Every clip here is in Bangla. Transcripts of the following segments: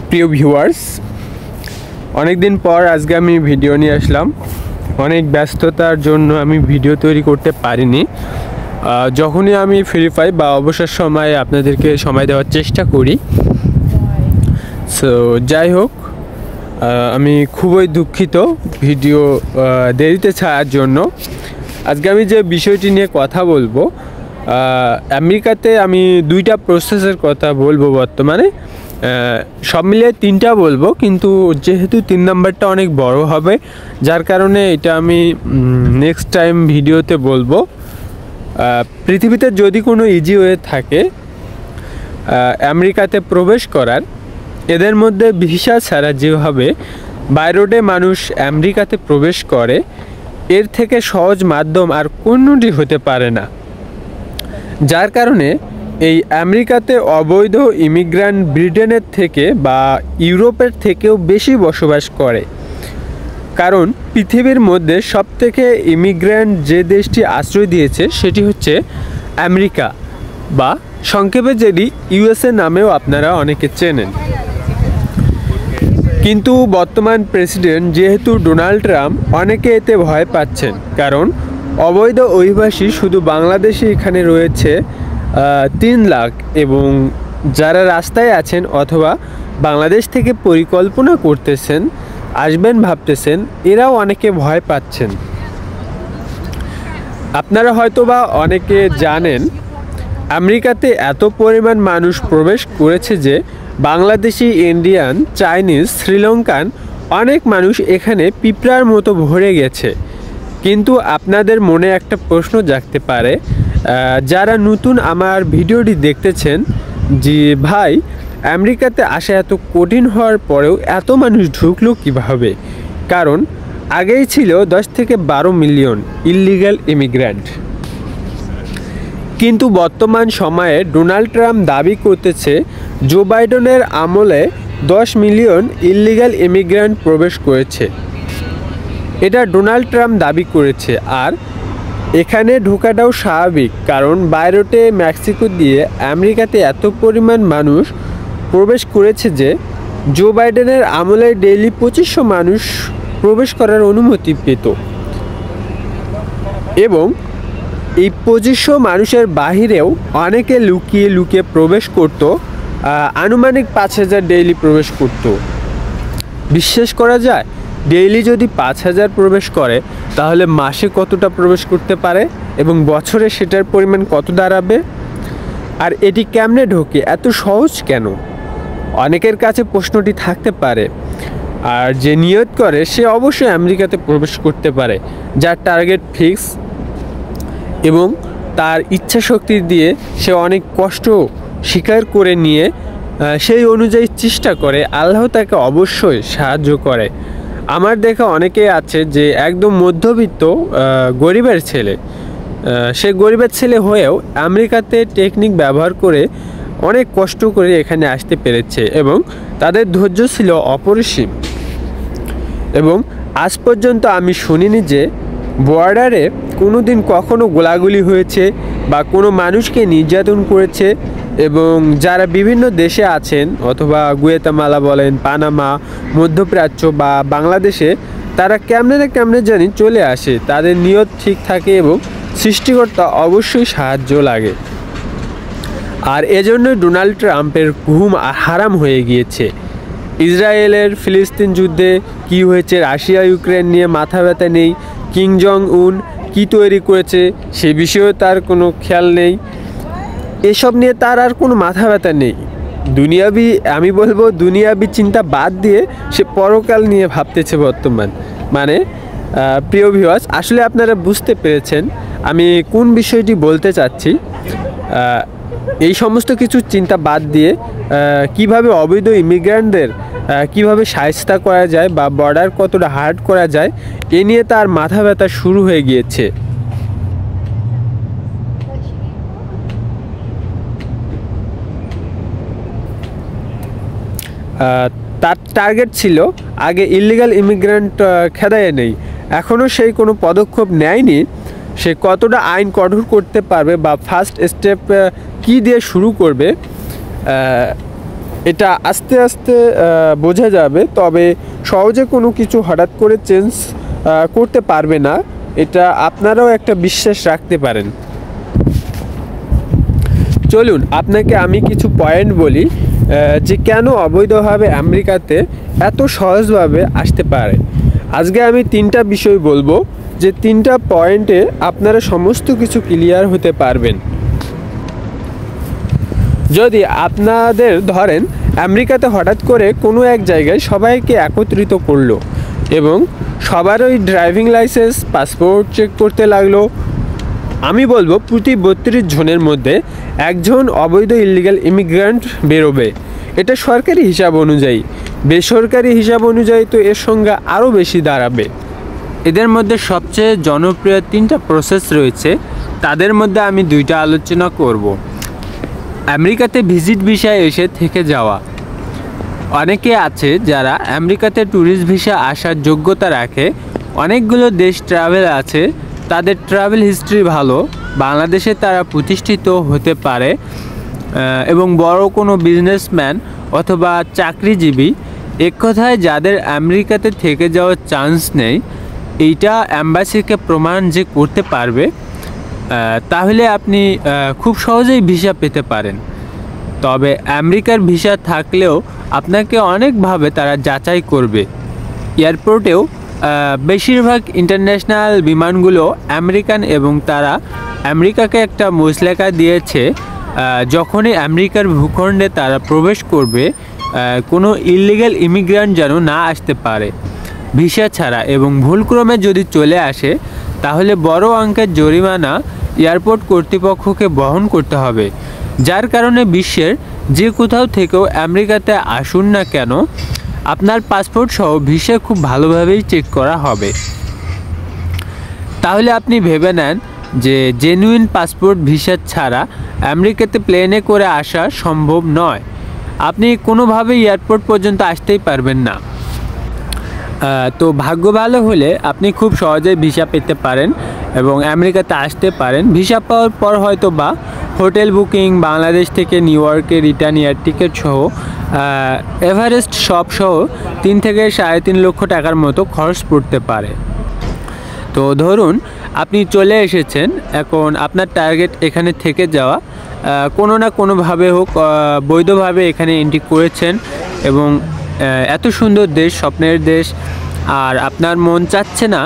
প্রিয় ভিউয়ার্স, অনেক দিন পর আজকে আমি ভিডিও নিয়ে আসলাম। অনেক ব্যস্ততার জন্য আমি ভিডিও তৈরি করতে পারিনি। যখনই আমি ফ্রি পাই বা অবসর সময়ে আপনাদেরকে সময় দেওয়ার চেষ্টা করি। সো যাই হোক, আমি খুবই দুঃখিত ভিডিও দেরিতে ছাড়ার জন্য। আজকে আমি যে বিষয়টি নিয়ে কথা বলবো, আমেরিকাতে আমি দুইটা প্রসেসের কথা বলবো বর্তমানে। সব মিলিয়ে তিনটা বলবো, কিন্তু যেহেতু 3 নাম্বারটা অনেক বড় হবে, যার কারণে এটা আমি নেক্সট টাইম ভিডিওতে বলবো। পৃথিবীতে যদি কোনো ইজি ওয়ে থাকে আমেরিকাতে প্রবেশ করার, এদের মধ্যে ভিসা ছাড়া যেভাবে বাই রোডে মানুষ আমেরিকাতে প্রবেশ করে, এর থেকে সহজ মাধ্যম আর কোনোটি হতে পারে না। যার কারণে এই আমেরিকাতে অবৈধ ইমিগ্রান্ট ব্রিটেনের থেকে বা ইউরোপের থেকেও বেশি বসবাস করে। কারণ পৃথিবীর মধ্যে সবথেকে ইমিগ্রান্ট যে দেশটি আশ্রয় দিয়েছে সেটি হচ্ছে আমেরিকা, বা সংক্ষেপে যেটি ইউএসএ নামেও আপনারা অনেকে চেনেন। কিন্তু বর্তমান প্রেসিডেন্ট যেহেতু ডোনাল্ড ট্রাম্প, অনেকে এতে ভয় পাচ্ছেন। কারণ অবৈধ অভিবাসী শুধু বাংলাদেশে এখানে রয়েছে 3 লাখ, এবং যারা রাস্তায় আছেন অথবা বাংলাদেশ থেকে পরিকল্পনা করতেছেন আসবেন ভাবতেছেন, এরাও অনেকে ভয় পাচ্ছেন। আপনারা হয়তোবা অনেকে জানেন আমেরিকাতে এত পরিমাণ মানুষ প্রবেশ করেছে যে বাংলাদেশি, ইন্ডিয়ান, চাইনিজ, শ্রীলঙ্কান অনেক মানুষ এখানে পিঁপড়ার মতো ভরে গেছে। কিন্তু আপনাদের মনে একটা প্রশ্ন জাগতে পারে, যারা নতুন আমার ভিডিওটি দেখতেছেন, যে ভাই আমেরিকাতে আসা এত কঠিন হওয়ার পরেও এত মানুষ ঢুকলো কীভাবে? কারণ আগেই ছিল 10 থেকে 12 মিলিয়ন ইললিগ্যাল ইমিগ্র্যান্ট। কিন্তু বর্তমান সময়ে ডোনাল্ড ট্রাম্প দাবি করতেছে জো বাইডেনের আমলে 10 মিলিয়ন ইললিগ্যাল ইমিগ্র্যান্ট প্রবেশ করেছে। এটা ডোনাল্ড ট্রাম্প দাবি করেছে, আর এখানে ঢোকাটাও স্বাভাবিক। কারণ বাইরেটে মেক্সিকো দিয়ে আমেরিকাতে এত পরিমাণ মানুষ প্রবেশ করেছে যে জো বাইডেনের আমলে ডেইলি 2500 মানুষ প্রবেশ করার অনুমতি পেত, এবং এই 2500 মানুষের বাহিরেও অনেকে লুকিয়ে লুকিয়ে প্রবেশ করত। আনুমানিক 5000 ডেইলি প্রবেশ করত। বিশ্বাস করা যায়, ডেইলি যদি 5000 প্রবেশ করে তাহলে মাসে কতটা প্রবেশ করতে পারে, এবং বছরে সেটার পরিমাণ কত দাঁড়াবে? আর এটি কেমনে ঢোকে, এত সহজ কেন? অনেকের কাছে প্রশ্নটি থাকতে পারে। আর যে নিয়ত করে সে অবশ্যই আমেরিকাতে প্রবেশ করতে পারে, যার টার্গেট ফিক্স এবং তার ইচ্ছা শক্তি দিয়ে সে অনেক কষ্ট স্বীকার করে নিয়ে সেই অনুযায়ী চেষ্টা করে, আল্লাহ তাকে অবশ্যই সাহায্য করে। আমার দেখা অনেকেই আছে যে একদম মধ্যবিত্ত গরিবের ছেলে, সে গরিবের ছেলে হয়েও আমেরিকাতে টেকনিক ব্যবহার করে অনেক কষ্ট করে এখানে আসতে পেরেছে, এবং তাদের ধৈর্য ছিল অপরিসীম। এবং আজ পর্যন্ত আমি শুনিনি যে বর্ডারে কোনো দিন কখনো গোলাগুলি হয়েছে বা কোনো মানুষকে নির্যাতন করেছে। এবং যারা বিভিন্ন দেশে আছেন, অথবা গুয়েতামালা বলেন, পানামা, মধ্যপ্রাচ্য বা বাংলাদেশে, তারা কেমনে না কেমনে জানি চলে আসে। তাদের নিয়ত ঠিক থাকে এবং সৃষ্টিকর্তা অবশ্যই সাহায্য লাগে। আর এজন্যই ডোনাল্ড ট্রাম্পের ঘুম হারাম হয়ে গিয়েছে। ইসরায়েলের ফিলিস্তিন যুদ্ধে কি হয়েছে, রাশিয়া ইউক্রেন নিয়ে মাথা ব্যথা নেই, কিং জং উন কী তৈরি করেছে সে বিষয়েও তার কোনো খেয়াল নেই। এসব নিয়ে তার আর কোনো মাথা ব্যথা নেই। দুনিয়াবি, আমি বলবো দুনিয়াবি চিন্তা বাদ দিয়ে সে পরকাল নিয়ে ভাবতেছে বর্তমান। মানে প্রিয় ভিউয়ার্স, আসলে আপনারা বুঝতে পেরেছেন আমি কোন বিষয়টি বলতে চাচ্ছি। এই সমস্ত কিছু চিন্তা বাদ দিয়ে কিভাবে অবৈধ ইমিগ্রান্টদের কিভাবে শায়েস্তা করা যায় বা বর্ডার কতটা হার্ড করা যায়, এ নিয়ে তার মাথা ব্যথা শুরু হয়ে গিয়েছে। তার টার্গেট ছিল আগে ইললিগাল ইমিগ্রান্ট খেদায়ে নেই। এখনও সেই কোনো পদক্ষেপ নেয়নি। সে কতটা আইন কঠোর করতে পারবে বা ফার্স্ট স্টেপ কি দিয়ে শুরু করবে, এটা আস্তে আস্তে বোঝা যাবে, তবে সহজে কোনো কিছু হঠাৎ করে চেঞ্জ করতে পারবে না, এটা আপনারাও একটা বিশ্বাস রাখতে পারেন। চলুন আপনাকে আমি কিছু পয়েন্ট বলি যে কেন অবৈধভাবে আমেরিকাতে এত সহজভাবে আসতে পারে। আজকে আমি 3টা বিষয় বলবো, যে 3টা পয়েন্টে আপনারা সমস্ত কিছু ক্লিয়ার হতে পারবেন। যদি আপনাদের ধরেন আমেরিকাতে হঠাৎ করে কোনো এক জায়গায় সবাইকে একত্রিত করলো এবং সবারই ড্রাইভিং লাইসেন্স পাসপোর্ট চেক করতে লাগলো, আমি বলবো প্রতি 32 জনের মধ্যে একজন অবৈধ ইলিগাল ইমিগ্রান্ট বেরোবে। এটা সরকারি হিসাব অনুযায়ী। বেসরকারি হিসাব অনুযায়ী তো এর সংখ্যা আরও বেশি দাঁড়াবে। এদের মধ্যে সবচেয়ে জনপ্রিয় 3টা প্রসেস রয়েছে, তাদের মধ্যে আমি 2টা আলোচনা করব। আমেরিকাতে ভিজিট ভিসায় এসে থেকে যাওয়া। অনেকে আছে যারা আমেরিকাতে ট্যুরিস্ট ভিসা আসার যোগ্যতা রাখে, অনেকগুলো দেশ ট্রাভেল আছে, তাদের ট্রাভেল হিস্ট্রি ভালো, বাংলাদেশে তারা প্রতিষ্ঠিত হতে পারে এবং বড় কোনো বিজনেসম্যান অথবা চাকরিজীবী, এক কথায় যাদের আমেরিকাতে থেকে যাওয়ার চান্স নেই, এইটা অ্যাম্বাসিকে প্রমাণ যে করতে পারবে, তাহলে আপনি খুব সহজেই ভিসা পেতে পারেন। তবে আমেরিকার ভিসা থাকলেও আপনাকে অনেকভাবে তারা যাচাই করবে। এয়ারপোর্টেও বেশিরভাগ ইন্টারন্যাশনাল বিমানগুলো আমেরিকান এবং তারা আমেরিকাকে একটা মুচলেখা দিয়েছে, যখনই আমেরিকার ভূখণ্ডে তারা প্রবেশ করবে কোনো ইলিগাল ইমিগ্রান্ট যেন না আসতে পারে ভিসা ছাড়া, এবং ভুলক্রমে যদি চলে আসে তাহলে বড় অঙ্কের জরিমানা এয়ারপোর্ট কর্তৃপক্ষকে বহন করতে হবে। যার কারণে বিশ্বের যে কোথাও থেকেও আমেরিকাতে আসুন না কেন, আপনার পাসপোর্ট সহ ভিসা খুব ভালোভাবেই চেক করা হবে। তাহলে আপনি ভেবে নেন যে জেনুইন পাসপোর্ট ভিসা ছাড়া আমেরিকাতে প্লেনে করে আসা সম্ভব নয়, আপনি কোনোভাবেই এয়ারপোর্ট পর্যন্ত আসতেই পারবেন না। তো ভাগ্য ভালো হলে আপনি খুব সহজেই ভিসা পেতে পারেন এবং আমেরিকাতে আসতে পারেন। ভিসা পাওয়ার পর হয়তো বা হোটেল বুকিং, বাংলাদেশ থেকে নিউ ইয়র্কে রিটার্ন এয়ার টিকিট সহ এভারেস্ট সব সহ 3 থেকে 3.5 লক্ষ টাকার মতো খরচ পড়তে পারে। তো ধরুন আপনি চলে এসেছেন, এখন আপনার টার্গেট এখানে থেকে যাওয়া, কোনো না কোনোভাবে হোক বৈধভাবে এখানে এন্ট্রি করেছেন এবং এত সুন্দর দেশ, স্বপ্নের দেশ, আর আপনার মন চাচ্ছে না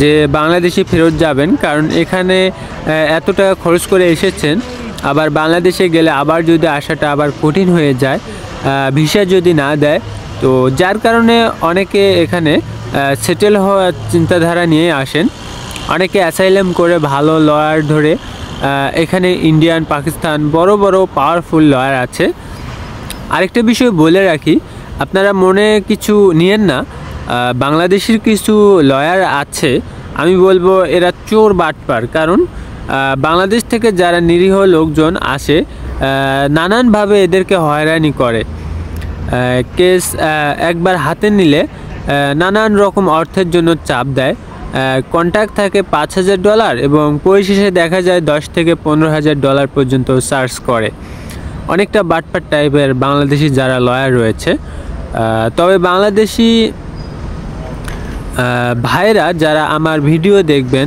যে বাংলাদেশে ফেরত যাবেন, কারণ এখানে এত টাকা খরচ করে এসেছেন, আবার বাংলাদেশে গেলে আবার যদি আসাটা আবার কঠিন হয়ে যায়, ভিসা যদি না দেয়, তো যার কারণে অনেকে এখানে সেটেল হওয়ার চিন্তাধারা নিয়ে আসেন। অনেকে অ্যাসাইলাম করে ভালো লয়ার ধরে এখানে ইন্ডিয়ান, পাকিস্তান বড় বড় পাওয়ারফুল লয়ার আছে। আরেকটা বিষয় বলে রাখি, আপনারা মনে কিছু নিয়েন না, বাংলাদেশের কিছু লয়ার আছে, আমি বলবো এরা চোর বাটপার। কারণ বাংলাদেশ থেকে যারা নিরীহ লোকজন আসে, নানানভাবে এদেরকে হয়রানি করে। কেস একবার হাতে নিলে নানান রকম অর্থের জন্য চাপ দেয়, কন্ট্যাক্ট থাকে $5,000 এবং পরিশেষে দেখা যায় $10,000 থেকে $15,000 পর্যন্ত চার্জ করে। অনেকটা বাটপার টাইপের বাংলাদেশি যারা লয়ার রয়েছে। তবে বাংলাদেশি ভাইরা যারা আমার ভিডিও দেখবেন,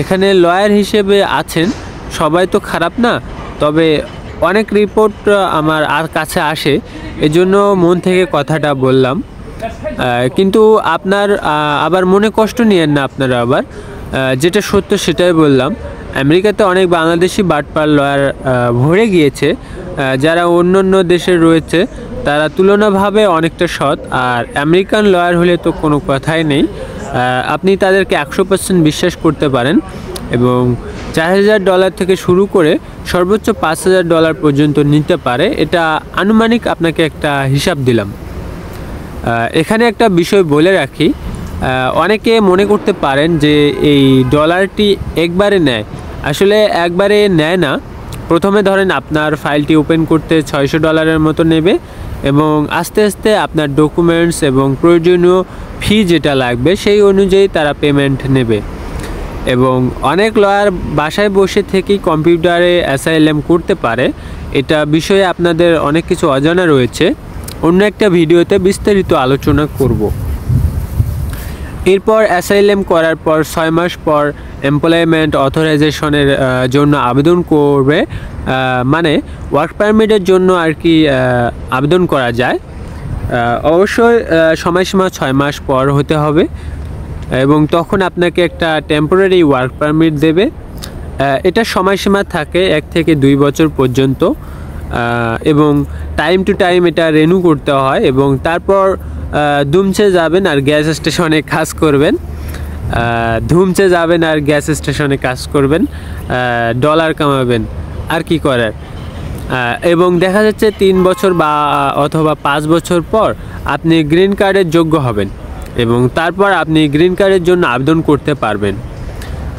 এখানে লয়ার হিসেবে আছেন, সবাই তো খারাপ না, তবে অনেক রিপোর্ট আমার কাছে আসে, এজন্য মন থেকে কথাটা বললাম। কিন্তু আপনার আবার মনে কষ্ট নিয়েন না, আপনারা আবার যেটা সত্য সেটাই বললাম। আমেরিকাতে অনেক বাংলাদেশি বাটপার লয়ার ভরে গিয়েছে, যারা অন্য অন্য দেশে রয়েছে তারা তুলনাভাবে অনেকটা সৎ, আর আমেরিকান লয়ার হলে তো কোনো কথাই নেই। আপনি তাদেরকে 100% বিশ্বাস করতে পারেন এবং $4,000 থেকে শুরু করে সর্বোচ্চ $5,000 পর্যন্ত নিতে পারে। এটা আনুমানিক আপনাকে একটা হিসাব দিলাম। এখানে একটা বিষয় বলে রাখি, অনেকে মনে করতে পারেন যে এই ডলারটি একবারে নেয়, আসলে একবারে নেয় না। প্রথমে ধরেন আপনার ফাইলটি ওপেন করতে $600 মতো নেবে এবং আস্তে আস্তে আপনার ডকুমেন্টস এবং প্রয়োজনীয় ফি যেটা লাগবে সেই অনুযায়ী তারা পেমেন্ট নেবে। এবং অনেক লয়ার বাসায় বসে থেকেই কম্পিউটারে অ্যাসাইলাম করতে পারে, এটা বিষয়ে আপনাদের অনেক কিছু অজানা রয়েছে। অন্য একটা ভিডিওতে বিস্তারিত আলোচনা করব। এরপর অ্যাসাইলাম করার পর 6 মাস পর এমপ্লয়মেন্ট অথরাইজেশনের জন্য আবেদন করবে, মানে ওয়ার্ক পারমিটের জন্য আর কি আবেদন করা যায়। অবশ্যই সময়সীমা 6 মাস পর হতে হবে এবং তখন আপনাকে একটা টেম্পোরারি ওয়ার্ক পারমিট দেবে। এটা সময়সীমা থাকে 1 থেকে 2 বছর পর্যন্ত এবং টাইম টু টাইম এটা রিনিউ করতে হয় এবং তারপর ধুমচে যাবেন আর গ্যাস স্টেশনে কাজ করবেন, ডলার কামাবেন আর কি করার। এবং দেখা যাচ্ছে 3 বছর বা অথবা 5 বছর পর আপনি গ্রিন কার্ডের যোগ্য হবেন এবং তারপর আপনি গ্রিন কার্ডের জন্য আবেদন করতে পারবেন।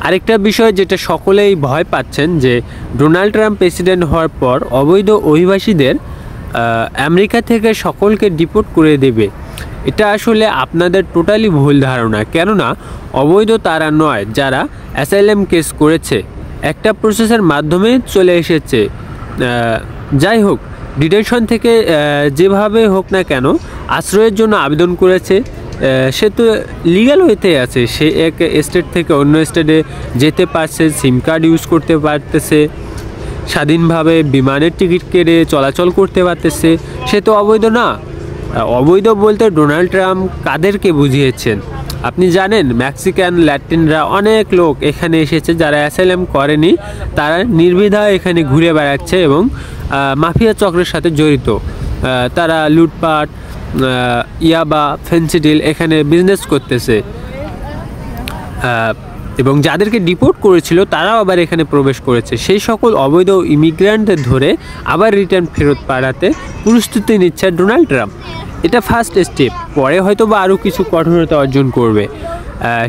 আরেকটা বিষয় যেটা সকলেই ভয় পাচ্ছেন যে ডোনাল্ড ট্রাম্প প্রেসিডেন্ট হওয়ার পর অবৈধ অভিবাসীদের আমেরিকা থেকে সকলকে ডিপোর্ট করে দেবে। এটা আসলে আপনাদের টোটালি ভুল ধারণা, কেননা অবৈধ তারা নয় যারা অ্যাসাইলাম কেস করেছে, একটা প্রসেসের মাধ্যমে চলে এসেছে। যাই হোক, ডিটেনশন থেকে যেভাবে হোক না কেন আশ্রয়ের জন্য আবেদন করেছে, সে তো লিগ্যাল হইতে আছে, সে এক স্টেট থেকে অন্য স্টেটে যেতে পারছে, সিম কার্ড ইউজ করতে পারতেছে, স্বাধীনভাবে বিমানের টিকিট কেটে চলাচল করতে পারতেছে, সে তো অবৈধ না। অবৈধ বলতে ডোনাল্ড ট্রাম্প কাদেরকে বুঝিয়েছেন আপনি জানেন? মেক্সিকান, ল্যাটিনরা অনেক লোক এখানে এসেছে যারা অ্যাসাইলাম করেনি, তারা নির্বিধায় এখানে ঘুরে বেড়াচ্ছে এবং মাফিয়া চক্রের সাথে জড়িত। তারা লুটপাট, ইয়াবা, ফেন্সিডিল এখানে বিজনেস করতেছে এবং যাদেরকে ডিপোর্ট করেছিল তারাও আবার এখানে প্রবেশ করেছে। সেই সকল অবৈধ ইমিগ্রান্টদের ধরে আবার রিটার্ন ফেরত পাঠাতে প্রস্তুতি নিচ্ছে ডোনাল্ড ট্রাম্প। এটা ফার্স্ট স্টেপ, পরে হয়তো বা আরও কিছু কঠোরতা অর্জন করবে।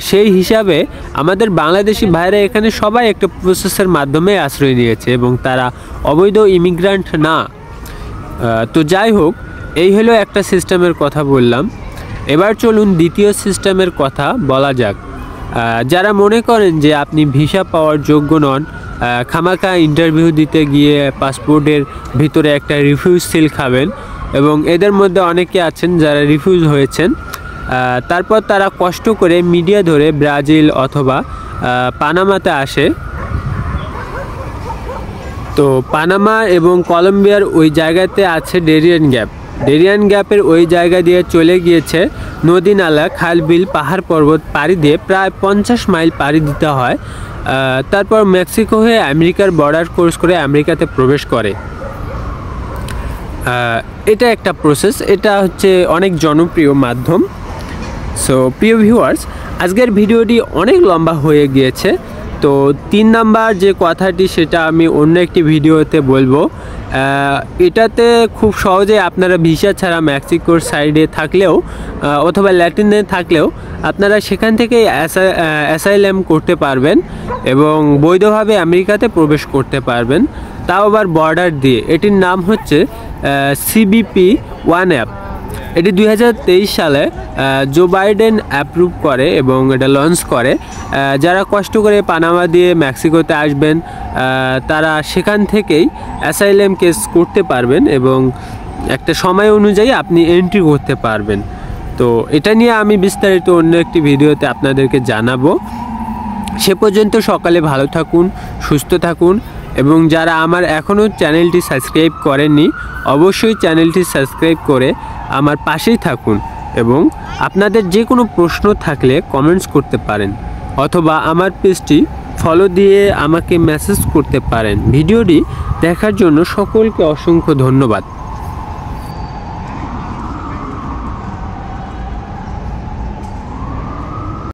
সেই হিসাবে আমাদের বাংলাদেশি ভাইরা এখানে সবাই একটা প্রসেসের মাধ্যমে আশ্রয় নিয়েছে এবং তারা অবৈধ ইমিগ্রান্ট না। তো যাই হোক, এই হলো একটা সিস্টেমের কথা বললাম। এবার চলুন দ্বিতীয় সিস্টেমের কথা বলা যাক। যারা মনে করেন যে আপনি ভিসা পাওয়ার যোগ্য নন, খামাখা ইন্টারভিউ দিতে গিয়ে পাসপোর্টের ভিতরে একটা রিফিউজ সিল খাবেন, এবং এদের মধ্যে অনেকে আছেন যারা রিফিউজ হয়েছেন, তারপর তারা কষ্ট করে মিডিয়া ধরে ব্রাজিল অথবা পানামাতে আসে। তো পানামা এবং কলম্বিয়ার ওই জায়গাতে আছে ডেরিয়ান গ্যাপের ওই জায়গা দিয়ে চলে গিয়েছে নদী, নালা, খাল, বিল, পাহাড়, পর্বত পাড়ি দিয়ে প্রায় 50 মাইল পাড়ি দিতে হয়। তারপর মেক্সিকো হয়ে আমেরিকার বর্ডার ক্রস করে আমেরিকাতে প্রবেশ করে। এটা একটা প্রসেস, এটা হচ্ছে অনেক জনপ্রিয় মাধ্যম। সো প্রিয় ভিউয়ার্স, আজকের ভিডিওটি অনেক লম্বা হয়ে গিয়েছে, তো 3 নাম্বার যে কথাটি সেটা আমি অন্য একটি ভিডিওতে বলবো। এটাতে খুব সহজে আপনারা ভিসা ছাড়া মেক্সিকোর সাইডে থাকলেও অথবা ল্যাটিনে থাকলেও আপনারা সেখান থেকে অ্যাসাইলাম করতে পারবেন এবং বৈধভাবে আমেরিকাতে প্রবেশ করতে পারবেন, তাও আবার বর্ডার দিয়ে। এটির নাম হচ্ছে CBP-1 অ্যাপ। এটি 2023 সালে জো বাইডেন অ্যাপ্রুভ করে এবং এটা লঞ্চ করে। যারা কষ্ট করে পানামা দিয়ে মেক্সিকোতে আসবেন তারা সেখান থেকেই অ্যাসাইলাম কেস করতে পারবেন এবং একটা সময় অনুযায়ী আপনি এন্ট্রি করতে পারবেন। তো এটা নিয়ে আমি বিস্তারিত অন্য একটি ভিডিওতে আপনাদেরকে জানাবো। সে পর্যন্ত সকালে ভালো থাকুন, সুস্থ থাকুন এবং যারা আমার এখনও চ্যানেলটি সাবস্ক্রাইব করেননি অবশ্যই চ্যানেলটি সাবস্ক্রাইব করে আমার পাশেই থাকুন এবং আপনাদের যে কোনো প্রশ্ন থাকলে কমেন্টস করতে পারেন অথবা আমার পেজটি ফলো দিয়ে আমাকে মেসেজ করতে পারেন। ভিডিওটি দেখার জন্য সকলকে অসংখ্য ধন্যবাদ।